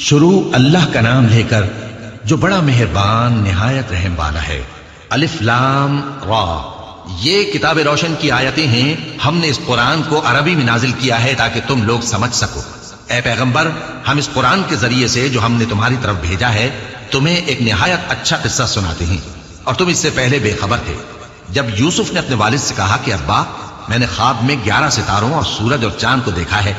شروع اللہ کا نام لے کر جو بڑا مہربان نہایت رحم والا ہے۔ الف لام را، یہ کتاب روشن کی آیتیں ہیں۔ ہم نے اس قرآن کو عربی میں نازل کیا ہے تاکہ تم لوگ سمجھ سکو۔ اے پیغمبر، ہم اس قرآن کے ذریعے سے جو ہم نے تمہاری طرف بھیجا ہے تمہیں ایک نہایت اچھا قصہ سناتے ہیں، اور تم اس سے پہلے بے خبر تھے۔ جب یوسف نے اپنے والد سے کہا کہ ابا، میں نے خواب میں 11 ستاروں اور سورج اور چاند کو دیکھا ہے،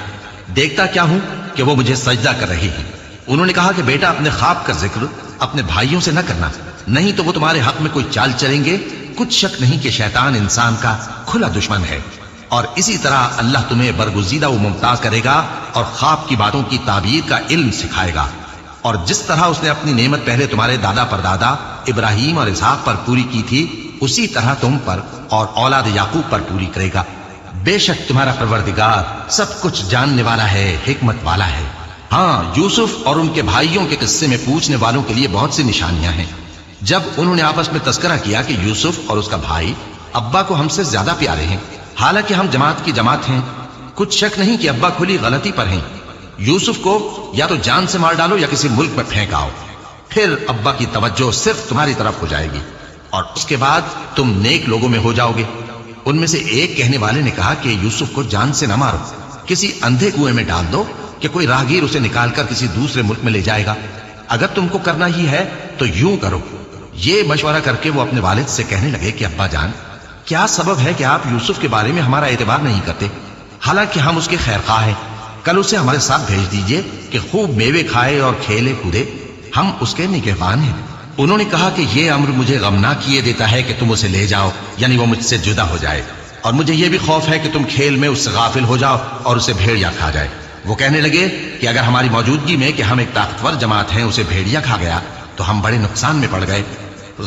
دیکھتا کیا ہوں کہ وہ مجھے سجدہ کر رہے ہیں۔ انہوں نے کہا کہ بیٹا، اپنے خواب کا ذکر اپنے بھائیوں سے نہ کرنا، نہیں تو وہ تمہارے حق میں کوئی چال چلیں گے۔ کچھ شک نہیں کہ شیطان انسان کا کھلا دشمن ہے، اور اسی طرح اللہ تمہیں برگزیدہ و ممتاز کرے گا اور خواب کی باتوں کی تعبیر کا علم سکھائے گا، اور جس طرح اس نے اپنی نعمت پہلے تمہارے دادا پردادا ابراہیم اور اسحاق پر پوری کی تھی، اسی طرح تم پر اور اولاد یعقوب پر پوری کرے گا۔ بے شک تمہارا پروردگار سب کچھ جاننے والا ہے، حکمت والا ہے۔ ہاں، یوسف اور ان کے بھائیوں کے قصے میں پوچھنے والوں کے لیے بہت سی نشانیاں ہیں۔ جب انہوں نے آپس میں تذکرہ کیا کہ یوسف اور اس کا بھائی ابا کو ہم سے زیادہ پیارے ہیں، حالانکہ ہم جماعت کی جماعت ہیں، کچھ شک نہیں کہ ابا کھلی غلطی پر ہیں۔ یوسف کو یا تو جان سے مار ڈالو یا کسی ملک میں پھینک آؤ، پھر ابا کی توجہ صرف تمہاری طرف ہو جائے گی، اور اس کے بعد تم نیک لوگوں میں ہو جاؤ گے۔ ان میں سے ایک کہنے والے نے کہا کہ یوسف کو جان سے نہ مارو، کسی اندھے کنویں میں ڈال دو کہ کوئی راہگیر اسے نکال کر کسی دوسرے ملک میں لے جائے گا۔ اگر تم کو کرنا ہی ہے تو یوں کرو۔ یہ مشورہ کر کے وہ اپنے والد سے کہنے لگے کہ ابا جان، کیا سبب ہے کہ آپ یوسف کے بارے میں ہمارا اعتبار نہیں کرتے؟ حالانکہ ہم اس کے خیر خواہ ہیں، کل اسے ہمارے ساتھ بھیج دیجئے کہ خوب میوے کھائے اور کھیلے کودے، ہم اس کے نگہبان ہیں۔ انہوں نے کہا کہ یہ امر مجھے غمناک کیے دیتا ہے کہ تم اسے لے جاؤ، یعنی وہ مجھ سے جدا ہو جائے، اور مجھے یہ بھی خوف ہے کہ تم کھیل میں اس سے غافل ہو جاؤ اور اسے بھیڑیا کھا جائے۔ وہ کہنے لگے کہ اگر ہماری موجودگی میں کہ ہم ایک طاقتور جماعت ہیں اسے بھیڑیا کھا گیا تو ہم بڑے نقصان میں پڑ گئے۔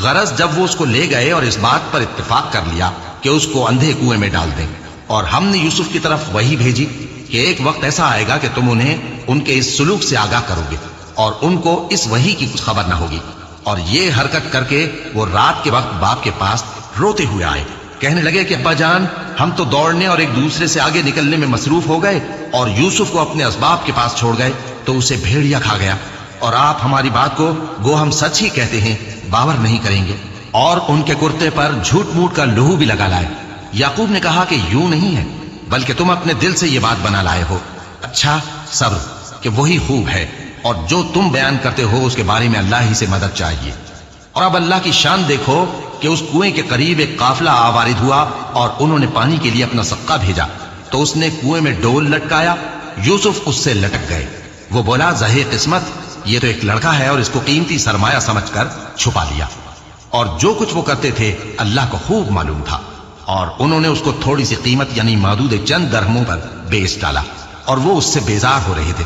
غرض جب وہ اس کو لے گئے اور اس بات پر اتفاق کر لیا کہ اس کو اندھے کنویں میں ڈال دیں، اور ہم نے یوسف کی طرف وحی بھیجی کہ ایک وقت ایسا آئے گا کہ تم انہیں ان کے اس سلوک سے آگاہ کرو گے اور ان کو اس وحی کی کچھ خبر نہ ہوگی۔ اور یہ حرکت کر کے وہ رات کے وقت باپ کے پاس روتے ہوئے آئے، کہنے لگے کہ ابا جان، ہم تو دوڑنے اور ایک دوسرے سے آگے نکلنے میں مصروف ہو گئے اور یوسف کو اپنے اسباب کے پاس چھوڑ گئے تو اسے بھیڑیا کھا گیا، اور آپ ہماری بات کو گو ہم سچ ہی کہتے ہیں باور نہیں کریں گے، اور ان کے کرتے پر جھوٹ موٹ کا لہو بھی لگا لائے۔ یعقوب نے کہا کہ یوں نہیں ہے، بلکہ تم اپنے دل سے یہ بات بنا لائے ہو۔ اچھا، صبر کہ وہی خوب ہے، اور جو تم بیان کرتے ہو اس کے بارے میں اللہ ہی سے مدد چاہیے۔ اور اب اللہ کی شان دیکھو کہ اس کنویں کے قریب ایک قافلہ آوارد ہوا اور انہوں نے پانی کے لیے اپنا سقا بھیجا، تو اس نے کنویں میں ڈول لٹکایا، یوسف اس سے لٹک گئے۔ وہ بولا، زہے قسمت، یہ تو ایک لڑکا ہے، اور اس کو قیمتی سرمایہ سمجھ کر چھپا لیا۔ اور جو کچھ وہ کرتے تھے اللہ کو خوب معلوم تھا، اور انہوں نے اس کو تھوڑی سی قیمت یعنی مادود چند درہموں پر بیچ ڈالا، اور وہ اس سے بیزار ہو رہے تھے۔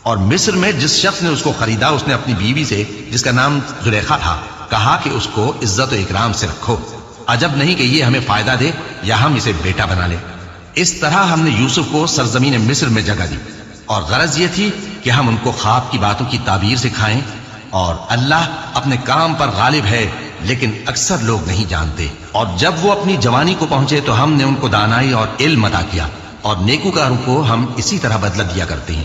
اور مصر میں جس شخص نے اس کو خریدا، اس نے اپنی بیوی سے جس کا نام زلیخا تھا کہا کہ اس کو عزت و اکرام سے رکھو، عجب نہیں کہ یہ ہمیں فائدہ دے یا ہم اسے بیٹا بنا لیں۔ اس طرح ہم نے یوسف کو سرزمین مصر میں جگہ دی، اور غرض یہ تھی کہ ہم ان کو خواب کی باتوں کی تعبیر سکھائیں، اور اللہ اپنے کام پر غالب ہے لیکن اکثر لوگ نہیں جانتے۔ اور جب وہ اپنی جوانی کو پہنچے تو ہم نے ان کو دانائی اور علم عطا کیا، اور نیکوکاروں کو ہم اسی طرح بدلہ دیا کرتے ہیں۔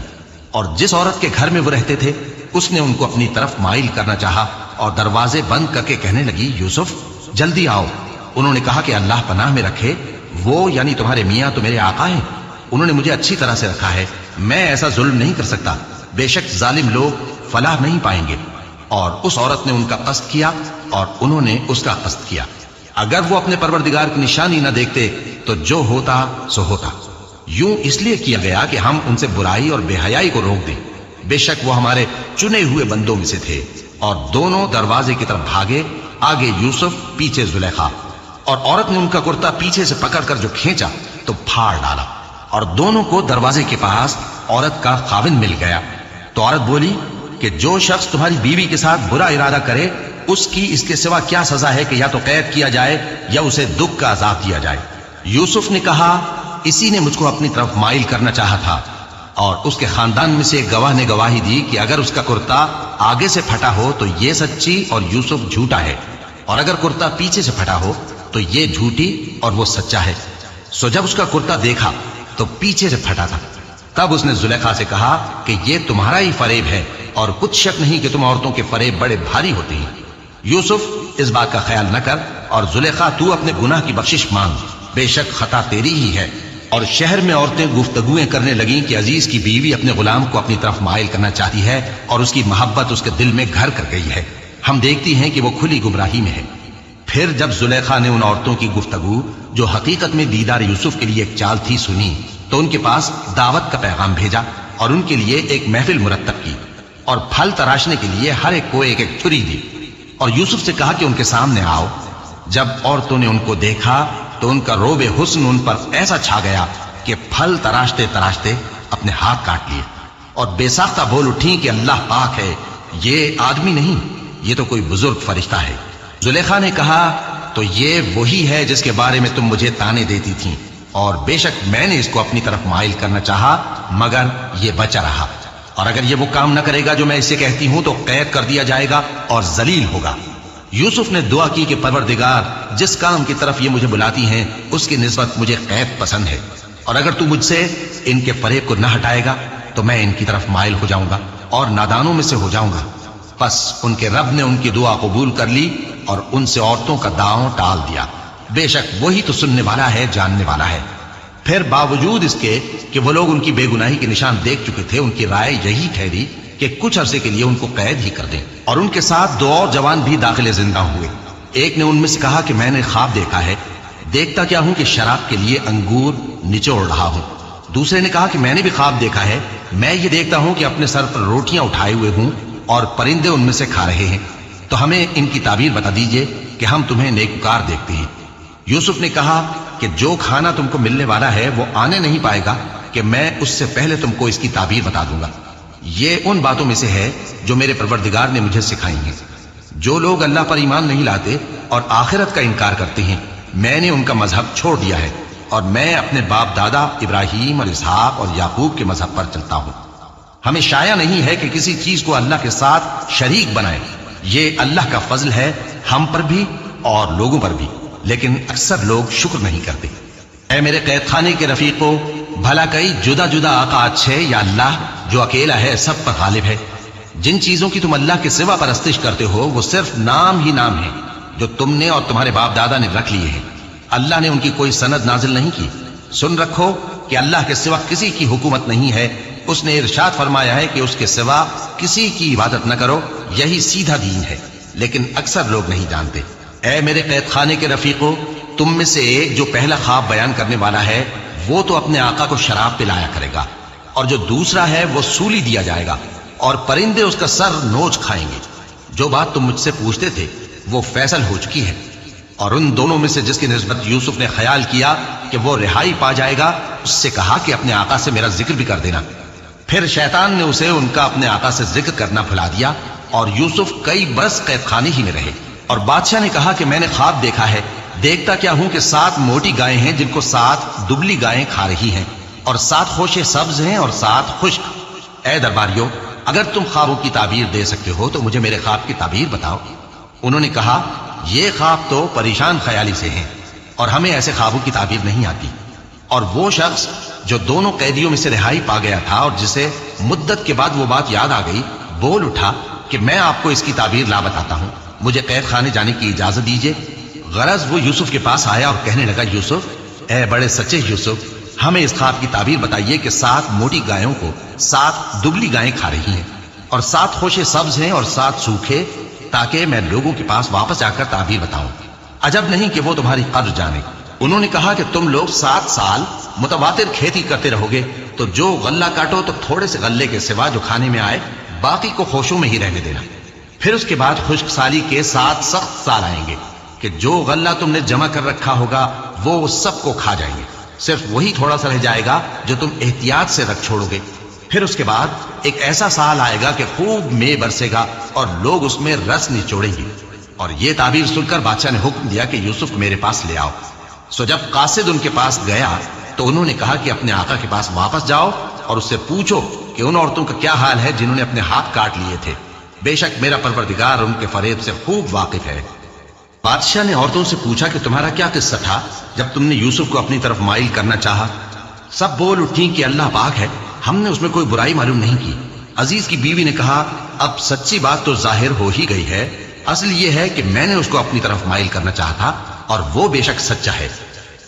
اور جس عورت کے گھر میں وہ رہتے تھے اس نے ان کو اپنی طرف مائل کرنا چاہا، اور دروازے بند کر کے کہنے لگی، یوسف جلدی آؤ۔ انہوں نے کہا کہ اللہ پناہ میں رکھے، وہ یعنی تمہارے میاں تو میرے آقا ہیں، انہوں نے مجھے اچھی طرح سے رکھا ہے، میں ایسا ظلم نہیں کر سکتا، بے شک ظالم لوگ فلاح نہیں پائیں گے۔ اور اس عورت نے ان کا قصد کیا اور انہوں نے اس کا قصد کیا۔ اگر وہ اپنے پروردگار کی نشانی نہ دیکھتے تو جو ہوتا سو ہوتا۔ یوں اس لیے کیا گیا کہ ہم ان سے برائی اور بے حیائی کو روک دیں، بے شک وہ ہمارے چنے ہوئے بندوں میں سے تھے۔ اور دونوں دروازے کی طرف بھاگے، آگے یوسف پیچھے زلیخا، اور عورت نے ان کا کرتا پیچھے سے پکڑ کر جو کھینچا تو پھاڑ ڈالا، اور دونوں کو دروازے کے پاس عورت کا خاوند مل گیا۔ تو عورت بولی کہ جو شخص تمہاری بیوی کے ساتھ برا ارادہ کرے اس کی اس کے سوا کیا سزا ہے کہ یا تو قید کیا جائے یا اسے دکھ کا عذاب دیا جائے۔ یوسف نے کہا، اسی نے مجھ کو اپنی طرف مائل کرنا چاہا تھا۔ اور اس کے خاندان میں سے ایک گواہ نے گواہی دی کہ اگر اس کا کرتا آگے سے پھٹا ہو تو یہ سچی اور یوسف جھوٹا ہے، اور اگر کرتا پیچھے سے پھٹا ہو تو یہ جھوٹی اور وہ سچا ہے۔ سو جب اس کا کرتا دیکھا تو پیچھے سے پھٹا تھا، تب اس نے زلیخا سے کہا کہ یہ تمہارا ہی فریب ہے اور कुछ शक नहीं कि तुम औरतों के फरेब बड़े भारी होते हैं। यूसुफ, इस बात का ख्याल न कर और जुलेखा तू अपने गुनाह की बख्शिश मांग, बेशक खता तेरी ही है। और शहर में औरतें गुफ्तगुएं करने लगीं कि अजीज की बीवी अपने गुलाम को अपनी तरफ माइल करना चाहती है और उसकी मोहब्बत उसके दिल में घर कर गई है। हम देखती हैं कि वो खुली गुमराही में है। फिर जब जुलेखा ने उन औरतों की गुफ्तगू, जो हकीकत में दीदार यूसुफ के लिए एक चाल थी, सुनी, तो उनके पास दावत का पैगाम भेजा और उनके लिए एक महफिल मुरत्तब की और फल तराशने के लिए हर एक को एक एक छुरी दी और यूसुफ से कहा कि उनके सामने आओ। जब औरतों ने उनको देखा तो उनका रोबे हुस्न उन पर ऐसा छा गया कि फल तराशते तराशते अपने हाथ काट लिए और बेसाख्ता बोल उठी कि अल्लाह पाक है, ये आदमी नहीं, ये तो कोई बुजुर्ग फरिश्ता है। जुलेखा ने कहा, तो ये वही है जिसके बारे में तुम मुझे ताने देती थी, और बेशक मैंने इसको अपनी तरफ माइल करना चाहा, मगर ये बचा रहा, और अगर ये वो काम न करेगा जो मैं इसे कहती हूं तो कैद कर दिया जाएगा और जलील होगा। यूसुफ ने दुआ की कि परवरदिगार, जिस काम की तरफ ये मुझे बुलाती हैं उसकी निस्बत मुझे कैद पसंद है, और अगर तू मुझसे इनके फरेब को न हटाएगा तो मैं इनकी तरफ माइल हो जाऊंगा और नादानों में से हो जाऊंगा। बस उनके रब ने उनकी दुआ कबूल कर ली और उनसे औरतों का दांव टाल दिया। बेशक वही तो सुनने वाला है, जानने वाला है। फिर बावजूद इसके कि वो लोग उनकी बेगुनाही के निशान देख चुके थे, उनकी राय यही ठहरी कि कुछ अरसे के लिए उनको कैद ही कर दें। और उनके साथ दो और जवान भी दाखिले जिंदा हुए। एक ने उनमें से कहा कि मैंने ख्वाब देखा है, देखता क्या हूं कि शराब के लिए अंगूर निचोड़ रहा हूं। दूसरे ने कहा कि मैंने भी ख्वाब देखा है, मैं ये देखता हूं कि अपने सर पर रोटियां उठाए हुए हूं और परिंदे उनमें से खा रहे हैं, तो हमें इनकी ताबीर बता दीजिए कि हम तुम्हें नेककार देखते हैं। यूसुफ ने कहा कि जो खाना तुमको मिलने वाला है वो आने नहीं पाएगा कि मैं उससे पहले तुमको इसकी ताबीर बता दूंगा। ये उन बातों में से है जो मेरे परवरदिगार ने मुझे सिखाई हैं। जो लोग अल्लाह पर ईमान नहीं लाते और आखिरत का इनकार करते हैं, मैंने उनका मजहब छोड़ दिया है और मैं अपने बाप दादा इब्राहिम और इसहाक और याकूब के मजहब पर चलता हूं। हमें शाया नहीं है कि किसी चीज को अल्लाह के साथ शरीक बनाए। ये अल्लाह का फजल है हम पर भी और लोगों पर भी, लेकिन अक्सर लोग शुक्र नहीं करते। ऐ मेरे कैद खाने के रफीको, भला कई जुदा जुदा आका अच्छे या अल्लाह जो अकेला है, सब पर गालिब है। जिन चीजों की तुम अल्लाह के सिवा परस्तिश करते हो वो सिर्फ नाम ही नाम है जो तुमने और तुम्हारे बाप दादा ने रख लिए हैं। अल्लाह ने उनकी कोई सनद नाजिल नहीं की। सुन रखो कि अल्लाह के सिवा किसी की हुकूमत नहीं है। उसने इरशाद फरमाया है कि उसके सिवा किसी की इबादत न करो, यही सीधा दीन है, लेकिन अक्सर लोग नहीं जानते। ऐ मेरे कैद खाने के रफीको, तुम में से एक जो पहला ख्वाब बयान करने वाला है वो तो अपने आका को शराब पिलाया करेगा, और जो दूसरा है वो सूली दिया जाएगा और परिंदे उसका सर नोच खाएंगे। जो बात तुम मुझसे पूछते थे वो फैसल हो चुकी है। और उन दोनों में से जिसकी निस्बत यूसुफ ने ख्याल किया कि वो रिहाई पा जाएगा, उससे कहा कि अपने आका से मेरा जिक्र भी कर देना। फिर शैतान ने उसे उनका अपने आका से जिक्र करना भुला दिया और यूसुफ कई बरस कैद खाने ही में रहे। और बादशाह ने कहा कि मैंने ख्वाब देखा है, देखता क्या हूं कि 7 मोटी गायें हैं जिनको 7 दुबली गायें खा रही हैं, और 7 खोशे सब्ज हैं और 7 खुश्क। ऐ दरबारियों, अगर तुम ख्वाबों की ताबीर दे सकते हो तो मुझे मेरे ख्वाब की ताबीर बताओ। उन्होंने कहा, ये ख्वाब तो परेशान ख्याली से हैं और हमें ऐसे ख्वाबों की ताबीर नहीं आती। और वो शख्स जो दोनों कैदियों में से रिहाई पा गया था और जिसे मुद्दत के बाद वो बात याद आ गई, बोल उठा कि मैं आपको इसकी ताबीर ला बताता हूं, मुझे कैद खाने जाने की इजाजत दीजिए। गरज वो यूसुफ के पास आया और कहने लगा, यूसुफ, ऐ बड़े सच्चे यूसुफ, हमें इस ख्वाब की ताबीर बताइए कि 7 मोटी गायों को 7 दुबली गायें खा रही हैं और 7 खोशे सब्ज हैं और 7 सूखे, ताकि मैं लोगों के पास वापस जाकर ताबीर बताऊं। अजब नहीं कि वो तुम्हारी कद्र जाने। उन्होंने कहा कि तुम लोग 7 साल मुतवातिर खेती करते रहोगे, तो जो गल्ला काटो तो थोड़े से गल्ले के सिवा जो खाने में आए बाकी को खोशों में ही रहने देना। फिर उसके बाद खुश्क साली के 7 सख्त साल आएंगे कि जो गल्ला तुमने जमा कर रखा होगा वो सबको खा जाएंगे, सिर्फ वही थोड़ा सा रह जाएगा जो तुम एहतियात से रख छोड़ोगे। फिर उसके बाद एक ऐसा साल आएगा कि खूब मेंह बरसेगा और लोग उसमें रस निचोड़ेंगे। और ये ताबीर सुनकर बादशाह ने हुक्म दिया कि यूसुफ मेरे पास ले आओ। सो जब कासिद उनके पास गया तो उन्होंने कहा कि अपने आका के पास वापस जाओ और उससे पूछो कि उन औरतों का क्या हाल है जिन्होंने अपने हाथ काट लिए थे। बेशक मेरा परवरदिगार उनके फरेब से खूब वाकिफ है। बादशाह ने औरतों से पूछा कि तुम्हारा क्या किस्सा था जब तुमने यूसुफ को अपनी तरफ माइल करना चाहा। सब बोल उठी कि अल्लाह पाक है, हमने उसमें कोई बुराई मालूम नहीं की। अजीज की बीवी ने कहा, अब सच्ची बात तो जाहिर हो ही गई है। असल ये है कि मैंने उसको अपनी तरफ माइल करना चाहा और वो बेशक सच्चा है।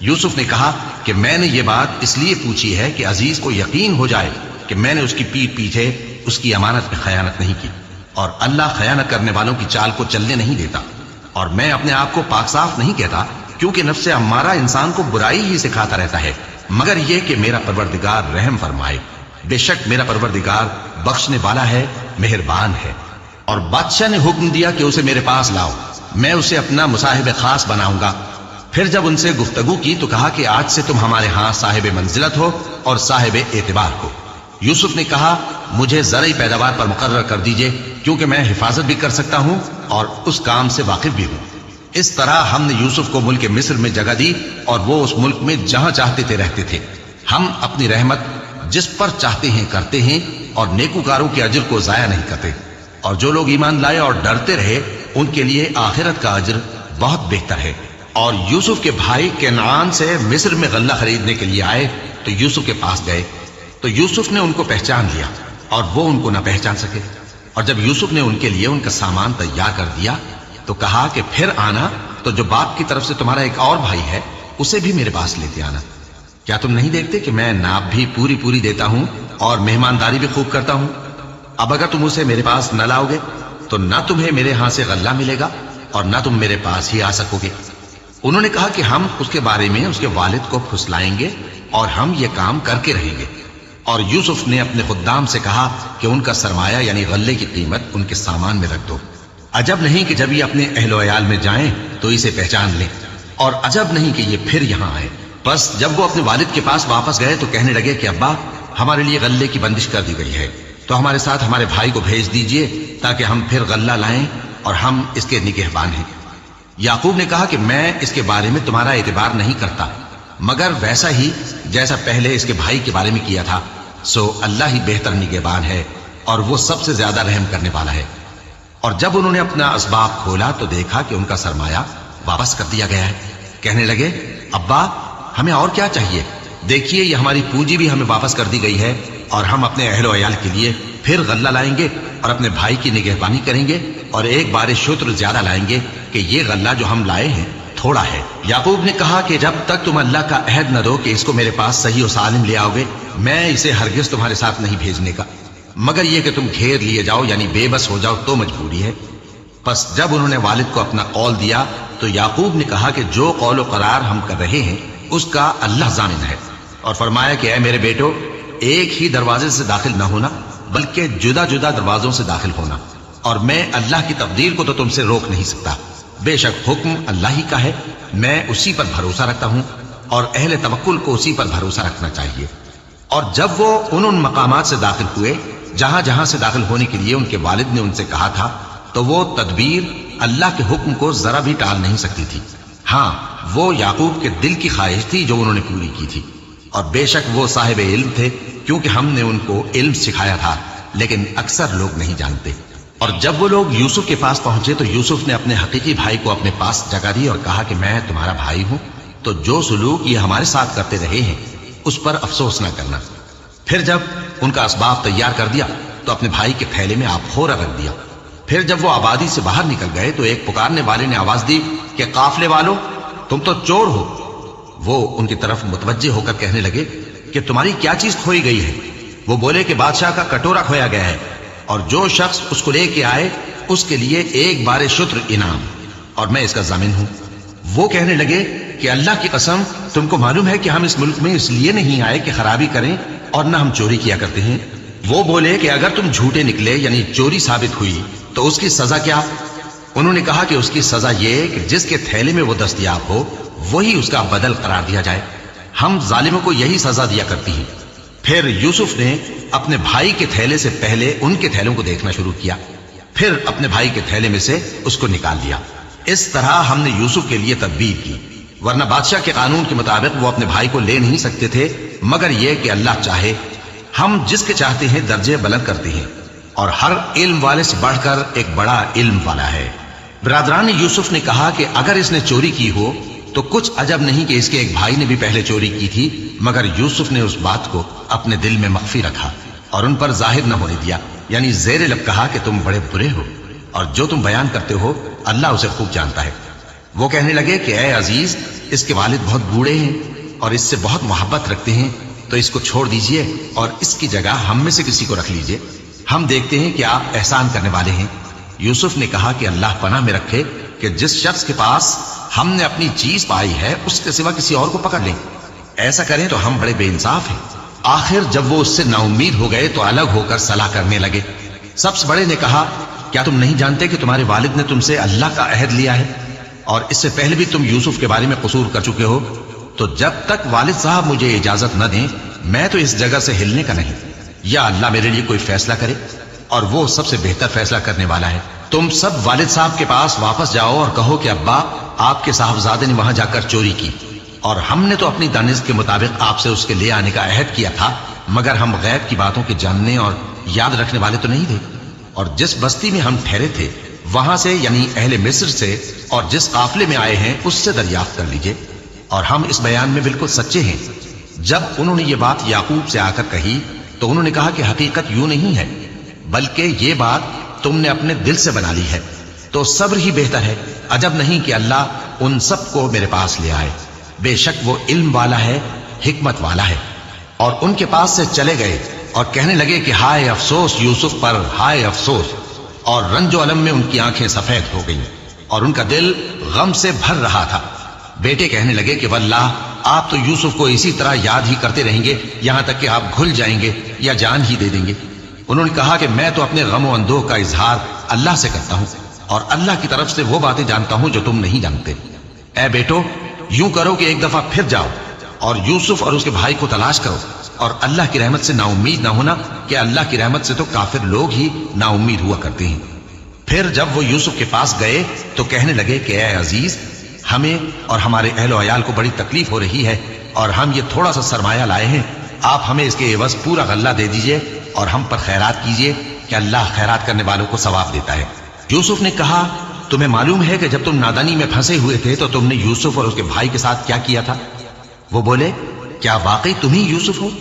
यूसुफ ने कहा कि मैंने ये बात इसलिए पूछी है कि अजीज को यकीन हो जाए कि मैंने उसकी पीठ पीछे उसकी अमानत में खयानत नहीं की, और अल्लाह खयानत करने वालों की चाल को चलने नहीं देता। और मैं अपने आप को पाक साफ नहीं कहता, क्योंकि नफ्से अम्मारा इंसान को बुराई ही सिखाता रहता है, मगर यह कि मेरा परवरदिगार रहम फरमाए। बेशक मेरा परवरदिगार बख्शने वाला है, मेहरबान है। और बादशाह ने हुक्म दिया कि उसे मेरे पास लाओ, मैं उसे अपना मुसाहिब खास बनाऊंगा। फिर जब उनसे गुफ्तगू की तो कहा कि आज से तुम हमारे यहां साहिब मंजिलत हो और साहिब एतबार हो। यूसुफ ने कहा, मुझे ज़रई पैदावार पर मुकर्रर कर दीजिए, क्योंकि मैं हिफाजत भी कर सकता हूं और उस काम से वाकिफ भी हूं। इस तरह हमने यूसुफ को मुल्क मिस्र में जगह दी और वो उस मुल्क में जहां चाहते थे रहते थे। हम अपनी रहमत जिस पर चाहते हैं करते हैं और नेकूकारों के अजर को जाया नहीं करते। और जो लोग ईमान लाए और डरते रहे उनके लिए आखिरत का अजर बहुत बेहतर है। और यूसुफ के भाई केनान से मिस्र में गल्ला खरीदने के लिए आए तो यूसुफ के पास गए, तो यूसुफ ने उनको पहचान लिया और वो उनको न पहचान सके। और जब यूसुफ ने उनके लिए उनका सामान तैयार कर दिया तो कहा कि फिर आना तो जो बाप की तरफ से तुम्हारा एक और भाई है उसे भी मेरे पास लेते आना। क्या तुम नहीं देखते कि मैं नाप भी पूरी पूरी देता हूं और मेहमानदारी भी खूब करता हूं? अब अगर तुम उसे मेरे पास न लाओगे तो न तुम्हें मेरे यहां से गल्ला मिलेगा और न तुम मेरे पास ही आ सकोगे। उन्होंने कहा कि हम उसके बारे में उसके वालिद को फुसलाएंगे और हम ये काम करके रहेंगे। और यूसुफ ने अपने खुद्दाम से कहा कि उनका सरमाया यानी गल्ले की कीमत उनके सामान में रख दो। अजब नहीं कि जब ये अपने अहलो अयाल में जाएं तो इसे पहचान लें, और अजब नहीं कि ये फिर यहां आए। बस जब वो अपने वालिद के पास वापस गए तो कहने लगे कि अब्बा, हमारे लिए गल्ले की बंदिश कर दी गई है, तो हमारे साथ हमारे भाई को भेज दीजिए ताकि हम फिर गल्ला लाएं और हम इसके निगहबान हैं। याकूब ने कहा कि मैं इसके बारे में तुम्हारा एतबार नहीं करता, मगर वैसा ही जैसा पहले इसके भाई के बारे में किया था। सो अल्लाह ही बेहतर निगहबान है और वो सबसे ज्यादा रहम करने वाला है। और जब उन्होंने अपना असबाब खोला तो देखा कि उनका सरमाया वापस कर दिया गया है। कहने लगे, अब्बा, हमें और क्या चाहिए? देखिए, ये हमारी पूंजी भी हमें वापस कर दी गई है और हम अपने अहलो अयाल के लिए फिर गल्ला लाएंगे और अपने भाई की निगहबानी करेंगे और एक बार शुत्र ज्यादा लाएंगे कि ये गल्ला जो हम लाए हैं थोड़ा है। याकूब ने कहा कि जब तक तुम अल्लाह का अहद न दो कि इसको मेरे पास सही और सालिम ले आओगे, मैं इसे हरगिज तुम्हारे साथ नहीं भेजने का, मगर यह कि तुम घेर लिए जाओ यानी बेबस हो जाओ तो मजबूरी है। बस जब उन्होंने वालिद को अपना कौल दिया तो याकूब ने कहा कि जो कौल करार हम कर रहे हैं उसका अल्लाह जानिन है, और फरमाया कि ऐ मेरे बेटो, एक ही दरवाजे से दाखिल न होना बल्कि जुदा जुदा दरवाजों से दाखिल होना, और मैं अल्लाह की तकदीर को तो तुमसे रोक नहीं सकता। बेशक हुक्म अल्लाह ही का है, मैं उसी पर भरोसा रखता हूं और अहले तवक्कुल को उसी पर भरोसा रखना चाहिए। और जब वो उन मकामात से दाखिल हुए जहां जहां से दाखिल होने के लिए उनके वालिद ने उनसे कहा था, तो वो तदबीर अल्लाह के हुक्म को जरा भी टाल नहीं सकती थी। हां, वो याकूब के दिल की ख्वाहिश थी जो उन्होंने पूरी की थी, और बेशक वो साहिब इल्म थे, क्योंकि हमने उनको इल्म सिखाया था, लेकिन अक्सर लोग नहीं जानते। और जब वो लोग यूसुफ के पास पहुंचे तो यूसुफ ने अपने हकीकी भाई को अपने पास जगह दी और कहा कि मैं तुम्हारा भाई हूं, तो जो सुलूक ये हमारे साथ करते रहे हैं उस पर अफसोस न करना। फिर जब उनका असबाब तैयार कर दिया तो अपने भाई के थैले में आबखोरा रख दिया। फिर जब वो आबादी से बाहर निकल गए तो एक पुकारने वाले ने आवाज दी कि काफले वालों, तुम तो चोर हो। वो उनकी तरफ मुतवज्जे होकर कहने लगे कि तुम्हारी क्या चीज खोई गई है? वो बोले कि बादशाह का कटोरा खोया गया है, और जो शख्स उसको लेके आए उसके लिए एक बार शुत्र इनाम, और मैं इसका जामिन हूं। वो कहने लगे कि अल्लाह की कसम, तुमको मालूम है कि हम इस मुल्क में इसलिए नहीं आए कि खराबी करें और न हम चोरी किया करते हैं। वो बोले कि अगर तुम झूठे निकले यानी चोरी साबित हुई तो उसकी सजा क्या? उन्होंने कहा कि उसकी सजा ये कि जिसके थैले में वो दस्तयाब हो वही उसका बदल करार दिया जाए। हम जालिमों को यही सजा दिया करती हैं। फिर यूसुफ ने अपने भाई के थैले से पहले उनके थैलों को देखना शुरू किया, फिर अपने भाई के थैले में से उसको निकाल लिया। इस तरह हमने यूसुफ के लिए तदबीर की, वरना बादशाह के कानून के मुताबिक वो अपने भाई को ले नहीं सकते थे, मगर यह कि अल्लाह चाहे। हम जिसके चाहते हैं दर्जे बुलंद करते हैं, और हर इल्म वाले से बढ़कर एक बड़ा इल्म वाला है। बिरादरान यूसुफ ने कहा कि अगर इसने चोरी की हो तो कुछ अजब नहीं कि इसके एक भाई ने भी पहले चोरी की थी, मगर यूसुफ ने उस बात को अपने दिल में मख्फी रखा और उन पर जाहिर न होने दिया। यानी जेर लब कहा कि तुम बड़े बुरे हो और जो तुम बयान करते हो अल्लाह उसे खूब जानता है। वो कहने लगे कि ऐ अजीज, इसके वालिद बहुत बूढ़े हैं और इससे बहुत मोहब्बत रखते हैं, तो इसको छोड़ दीजिए और इसकी जगह हम में से किसी को रख लीजिए। हम देखते हैं कि आप एहसान करने वाले हैं। यूसुफ ने कहा कि अल्लाह पनाह में रखे कि जिस शख्स के पास हमने अपनी चीज पाई है उसके सिवा किसी और को पकड़ लें। ऐसा करें तो हम बड़े बेइंसाफ हैं। आखिर जब वो उससे नाउम्मीद हो गए तो अलग होकर सलाह करने लगे। सबसे बड़े ने कहा, क्या तुम नहीं जानते कि तुम्हारे वालिद ने तुमसे अल्लाह का अहद लिया है और इससे पहले भी तुम यूसुफ के बारे में कसूर कर चुके हो? तो जब तक वालिद साहब मुझे इजाजत न दें मैं तो इस जगह से हिलने का नहीं, या अल्लाह मेरे लिए कोई फैसला करे और वो सबसे बेहतर फैसला करने वाला है। तुम सब वालिद साहब के पास वापस जाओ और कहो कि अब्बा, आपके साहबजादे ने वहां जाकर चोरी की और हमने तो अपनी दानिश के मुताबिक आपसे उसके ले आने का अहद किया था, मगर हम गैब की बातों के जानने और याद रखने वाले तो नहीं थे। और जिस बस्ती में हम ठहरे थे वहां से, यानी अहले मिस्र से, और जिस काफिले में आए हैं उससे दरियाफ्त कर लीजिए, और हम इस बयान में बिल्कुल सच्चे हैं। जब उन्होंने ये बात याकूब से आकर कही तो उन्होंने कहा कि हकीकत यूं नहीं है, बल्कि ये बात तुमने अपने दिल से बना ली है, तो सब्र ही बेहतर है। अजब नहीं कि अल्लाह उन सबको मेरे पास ले आए, बेशक वो इल्म वाला है, हिकमत वाला है। और उनके पास से चले गए और कहने लगे कि हाय अफसोस यूसुफ पर, हाय अफसोस। और रंजो अलम में उनकी आंखें सफेद हो गईं और उनका दिल गम से भर रहा था। बेटे कहने लगे कि वल्लाह, आप तो यूसुफ को इसी तरह याद ही करते रहेंगे यहां तक कि आप घुल जाएंगे या जान ही दे देंगे। उन्होंने कहा कि मैं तो अपने गम और अंदोह का इजहार अल्लाह से करता हूं और अल्लाह की तरफ से वो बातें जानता हूं जो तुम नहीं जानते। ऐ बेटो, यूं करो कि एक दफा फिर जाओ और यूसुफ और उसके भाई को तलाश करो और अल्लाह की रहमत से नाउम्मीद ना होना, कि अल्लाह की रहमत से तो काफिर लोग ही नाउम्मीद हुआ करते हैं। फिर जब वो यूसुफ के पास गए तो कहने लगे कि ऐ अजीज, हमें और हमारे अहलो अयाल को बड़ी तकलीफ हो रही है और हम ये थोड़ा सा सरमाया लाए हैं, आप हमें इसके एवज पूरा गल्ला दे दीजिए और हम पर खैरात कीजिए कि अल्लाह खैरात करने वालों को सवाब देता है। यूसुफ ने कहा, तुम्हें मालूम है कि जब तुम नादानी में फंसे हुए थे तो तुमने यूसुफ और उसके भाई के साथ क्या किया था? वो बोले, क्या वाकई तुम ही यूसुफ हो?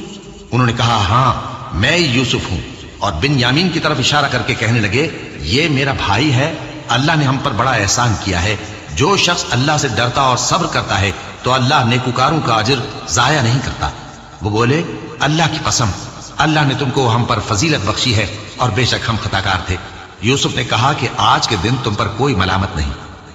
उन्होंने कहा, हाँ मैं यूसुफ हूं। और बिन्यामीन की तरफ इशारा करके कहने लगे, ये मेरा भाई है, अल्लाह ने हम पर बड़ा एहसान किया है। जो शख्स अल्लाह से डरता और सब्र करता है तो अल्लाह नेकुकारों का अजर जाया नहीं करता। वो बोले, अल्लाह की कसम, अल्लाह ने तुमको हम पर फजीलत बख्शी है और बेशक हम खताकार थे। यूसुफ ने कहा कि आज के दिन तुम पर कोई मलामत नहीं,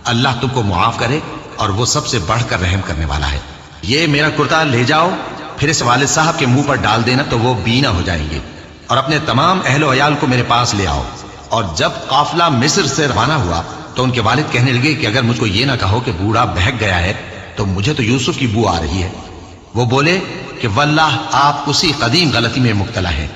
अल्लाह तुमको मुआफ करे और वो सबसे बढ़कर रहम करने वाला है। ये मेरा कुर्ता ले जाओ, फिर इस वालिद साहब के मुंह पर डाल देना तो वो बीना हो जाएंगे, और अपने तमाम अहलो अयाल को मेरे पास ले आओ। और जब काफिला मिस्र से रवाना हुआ तो उनके वालिद कहने लगे कि अगर मुझको ये ना कहो कि बूढ़ा बहक गया है तो मुझे तो यूसुफ की बू आ रही है। वो बोले कि वल्लाह, आप उसी कदीम गलती में मुब्तला हैं।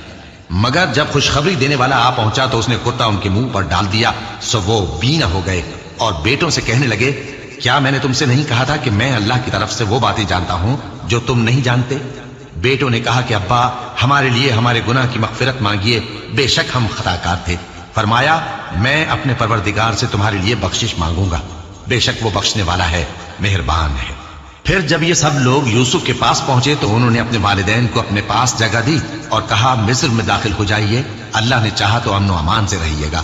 मगर जब खुशखबरी देने वाला आ पहुंचा तो उसने कुर्ता उनके मुंह पर डाल दिया, सो वो बीना हो गए और बेटों से कहने लगे, क्या मैंने तुमसे नहीं कहा था कि मैं अल्लाह की तरफ से वो बातें जानता हूं जो तुम नहीं जानते? बेटों ने कहा कि अब्बा, हमारे लिए हमारे गुनाह की मगफिरत मांगिए, बेशक हम खताकार थे। फरमाया, मैं अपने परवरदिगार से तुम्हारे लिए बख्शिश मांगूंगा, बेशक वो बख्शने वाला है, मेहरबान है। फिर जब ये सब लोग यूसुफ के पास पहुंचे तो उन्होंने अपने वालिदैन को अपने पास जगह दी और कहा, मिस्र में दाखिल हो जाइए, अल्लाह ने चाहा तो अमन अमान से रहिएगा।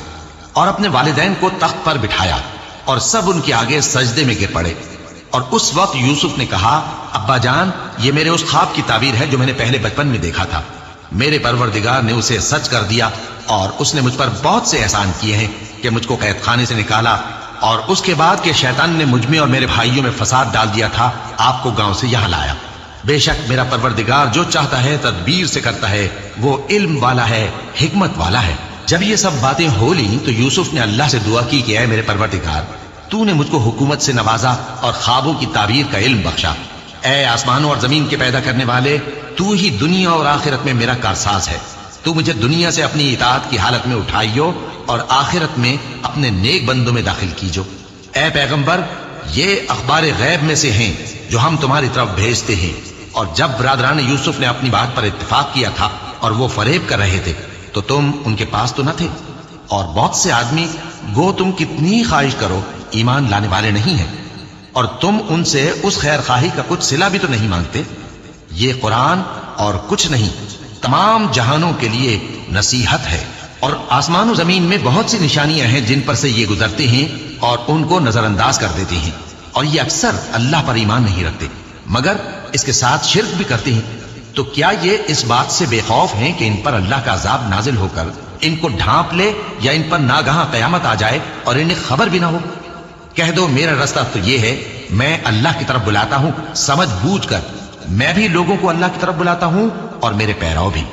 और अपने वालिदैन को तख्त पर बिठाया और सब उनके आगे सजदे में गिर पड़े। और उस वक्त यूसुफ ने कहा, अब्बा जान, ये मेरे उस ख्वाब की ताबीर है जो मैंने पहले बचपन में देखा था। मेरे परवरदिगार ने उसे सच कर दिया और उसने मुझ पर बहुत से एहसान किए हैं कि मुझको कैद खाने से निकाला और उसके बाद के शैतान ने मुझ में और मेरे भाइयों में फसाद डाल दिया था, आपको गांव से यहां लाया। बेशक मेरा परवरदिगार जो चाहता है तदबीर से करता है, वो इल्म वाला है, हिकमत वाला है। जब ये सब बातें हो ली तो यूसुफ ने अल्लाह से दुआ की कि ऐ मेरे परवरदिगार, तूने मुझको हुकूमत से नवाजा और ख्वाबों की ताबीर का इल्म बख्शा। ऐ आसमानों और जमीन के पैदा करने वाले, तू ही दुनिया और आखिरत में मेरा कारसाज है। तू मुझे दुनिया से अपनी इताअत की हालत में उठाइयो और आखिरत में अपने नेक बंदों में दाखिल कीजो। ऐ पैगंबर, ये अखबार गैब में से हैं जो हम तुम्हारी तरफ भेजते हैं। और जब बरादरान यूसुफ ने अपनी बात पर इत्तेफाक किया था और वो फरेब कर रहे थे तो तुम उनके पास तो न थे, और बहुत से आदमी, गो तुम कितनी ख्वाहिश करो, ईमान लाने वाले नहीं हैं, और तुम उनसे उस खैर खाही का कुछ सिला भी तो नहीं मांगते। ये कुरान और कुछ नहीं, तमाम जहानों के लिए नसीहत है। اور آسمان و زمین میں بہت سی نشانیاں ہیں جن پر سے یہ گزرتے ہیں اور ان کو نظر انداز کر دیتے ہیں، اور یہ اکثر اللہ پر ایمان نہیں رکھتے مگر اس کے ساتھ شرک بھی کرتے ہیں۔ تو کیا یہ اس بات سے بے خوف ہیں کہ ان پر اللہ کا عذاب نازل ہو کر ان کو ڈھانپ لے یا ان پر ناگہاں قیامت آ جائے اور انہیں خبر بھی نہ ہو؟ کہہ دو میرا راستہ تو یہ ہے، میں اللہ کی طرف بلاتا ہوں سمجھ بوجھ کر، میں بھی لوگوں کو اللہ کی طرف بلاتا ہوں اور میرے پیرو بھی،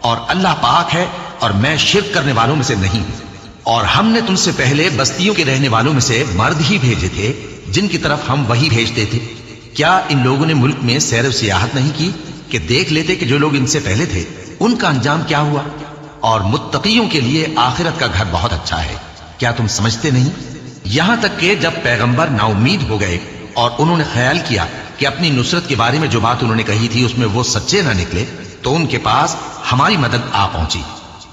اور اللہ پاک ہے اور میں شرک کرنے والوں میں سے نہیں ہوں۔ اور ہم نے تم سے پہلے بستیوں کے رہنے والوں میں سے مرد ہی بھیجے تھے جن کی طرف ہم وہی بھیجتے تھے۔ کیا ان لوگوں نے ملک میں سیر و سیاحت نہیں کی کہ دیکھ لیتے کہ جو لوگ ان سے پہلے تھے ان کا انجام کیا ہوا؟ اور متقیوں کے لیے آخرت کا گھر بہت اچھا ہے، کیا تم سمجھتے نہیں؟ یہاں تک کہ جب پیغمبر نا امید ہو گئے اور انہوں نے خیال کیا کہ اپنی نصرت کے بارے میں جو بات انہوں نے کہی تھی اس میں وہ سچے نہ نکلے، تو ان کے پاس ہماری مدد آ پہنچی،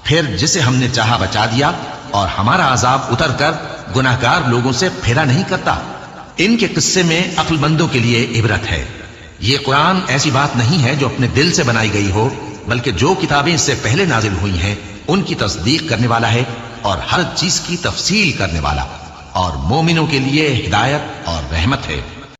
پھر جسے ہم نے چاہا بچا دیا، اور ہمارا عذاب اتر کر گناہگار لوگوں سے پھیرا نہیں کرتا۔ ان کے قصے میں عقل مندوں کے لیے عبرت ہے۔ یہ قرآن ایسی بات نہیں ہے جو اپنے دل سے بنائی گئی ہو، بلکہ جو کتابیں اس سے پہلے نازل ہوئی ہیں ان کی تصدیق کرنے والا ہے اور ہر چیز کی تفصیل کرنے والا، اور مومنوں کے لیے ہدایت اور رحمت ہے۔